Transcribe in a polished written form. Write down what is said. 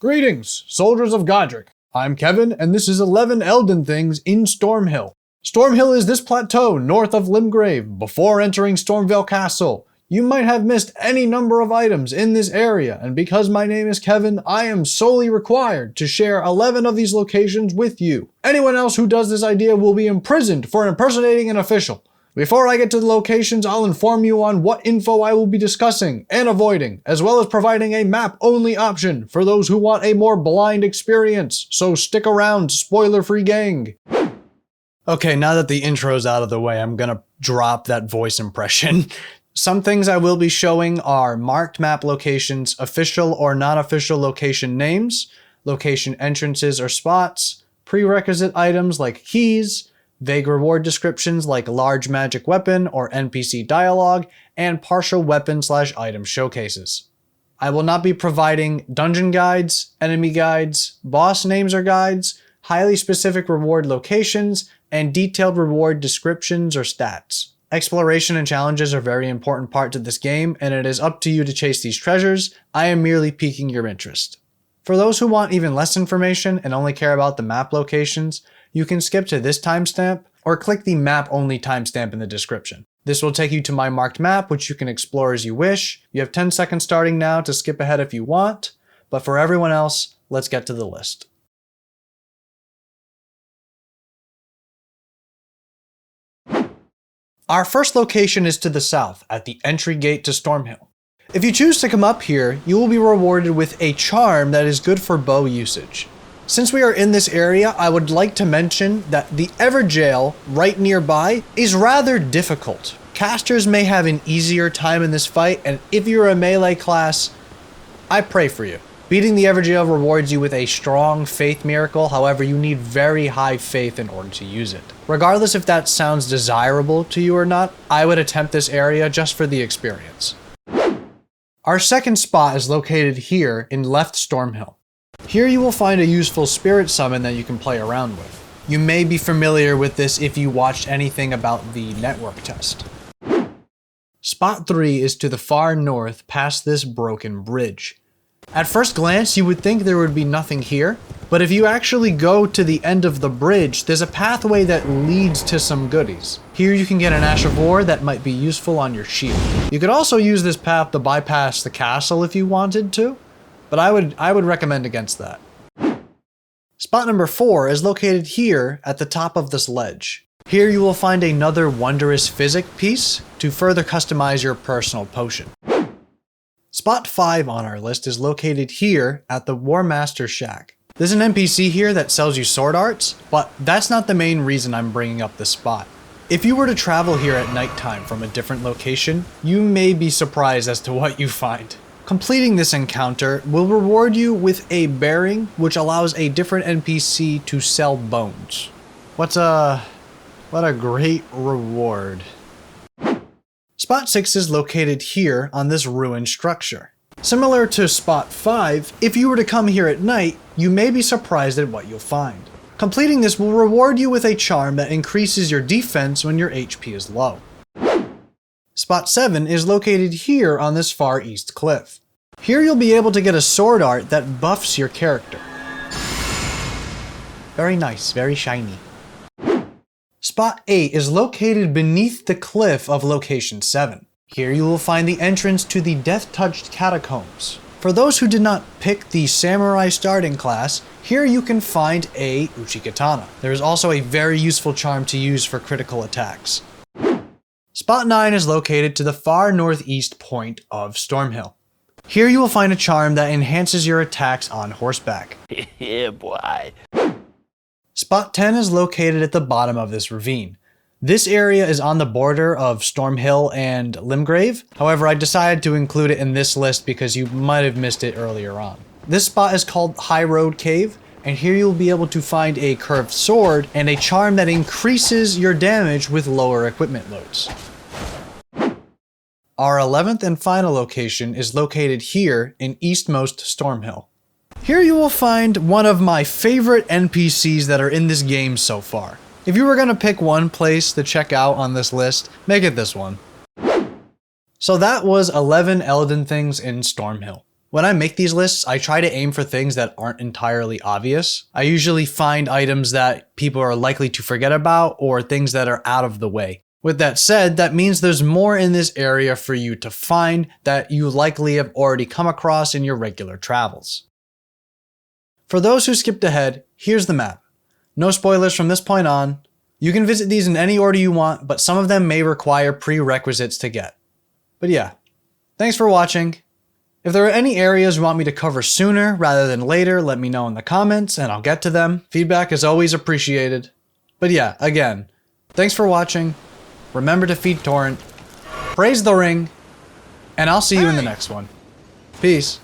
Greetings, soldiers of Godric. I'm Kevin, and this is 11 Elden Things in Stormhill. Stormhill is this plateau north of Limgrave, before entering Stormvale Castle. You might have missed any number of items in this area, and because my name is Kevin, I am solely required to share 11 of these locations with you. Anyone else who does this idea will be imprisoned for impersonating an official. Before I get to the locations, I'll inform you on what info I will be discussing and avoiding, as well as providing a map-only option for those who want a more blind experience, so stick around, spoiler-free gang. Okay, now that the intro's out of the way, I'm gonna drop that voice impression. Some things I will be showing are marked map locations, official or non-official location names, location entrances or spots, prerequisite items like keys, vague reward descriptions like large magic weapon or NPC dialogue, and partial weapon/item showcases. I will not be providing dungeon guides, enemy guides, boss names or guides, highly specific reward locations, and detailed reward descriptions or stats. Exploration and challenges are a very important part to this game, and it is up to you to chase these treasures. I am merely piquing your interest. For those who want even less information and only care about the map locations, you can skip to this timestamp or click the map-only timestamp in the description. This will take you to my marked map, which you can explore as you wish. You have 10 seconds starting now to skip ahead if you want, but for everyone else, let's get to the list. Our first location is to the south, at the entry gate to Stormhill. If you choose to come up here, you will be rewarded with a charm that is good for bow usage. Since we are in this area, I would like to mention that the Everjail right nearby is rather difficult. Casters may have an easier time in this fight, and if you're a melee class, I pray for you. Beating the Everjail rewards you with a strong faith miracle, however you need very high faith in order to use it. Regardless if that sounds desirable to you or not, I would attempt this area just for the experience. Our second spot is located here in left Stormhill. Here you will find a useful spirit summon that you can play around with. You may be familiar with this if you watched anything about the network test. Spot 3 is to the far north past this broken bridge. At first glance, you would think there would be nothing here, but if you actually go to the end of the bridge, there's a pathway that leads to some goodies. Here you can get an Ash of War that might be useful on your shield. You could also use this path to bypass the castle if you wanted to, but I would recommend against that. Spot number 4 is located here at the top of this ledge. Here you will find another wondrous physic piece to further customize your personal potion. Spot 5 on our list is located here at the War Master Shack. There's an NPC here that sells you sword arts, but that's not the main reason I'm bringing up this spot. If you were to travel here at nighttime from a different location, you may be surprised as to what you find. Completing this encounter will reward you with a bearing which allows a different NPC to sell bones. What a great reward. Spot 6 is located here on this ruined structure. Similar to Spot 5, if you were to come here at night, you may be surprised at what you'll find. Completing this will reward you with a charm that increases your defense when your HP is low. Spot 7 is located here on this far east cliff. Here you'll be able to get a sword art that buffs your character. Very nice, very shiny. Spot 8 is located beneath the cliff of location 7. Here you will find the entrance to the death-touched catacombs. For those who did not pick the samurai starting class, here you can find a Uchikatana. There is also a very useful charm to use for critical attacks. Spot 9 is located to the far northeast point of Stormhill. Here you will find a charm that enhances your attacks on horseback. Yeah, boy. Spot 10 is located at the bottom of this ravine. This area is on the border of Stormhill and Limgrave. However, I decided to include it in this list because you might have missed it earlier on. This spot is called High Road Cave, and here you'll be able to find a curved sword and a charm that increases your damage with lower equipment loads. Our 11th and final location is located here in eastmost Stormhill. Here you will find one of my favorite NPCs that are in this game so far. If you were going to pick one place to check out on this list, make it this one. So that was 11 Elden Things in Stormhill. When I make these lists, I try to aim for things that aren't entirely obvious. I usually find items that people are likely to forget about or things that are out of the way. With that said, that means there's more in this area for you to find that you likely have already come across in your regular travels. For those who skipped ahead, here's the map. No spoilers from this point on. You can visit these in any order you want, but some of them may require prerequisites to get. But yeah, thanks for watching. If there are any areas you want me to cover sooner rather than later, let me know in the comments and I'll get to them. Feedback is always appreciated. But yeah, again, thanks for watching. Remember to feed Torrent, praise the ring, and I'll see you in the next one. Peace.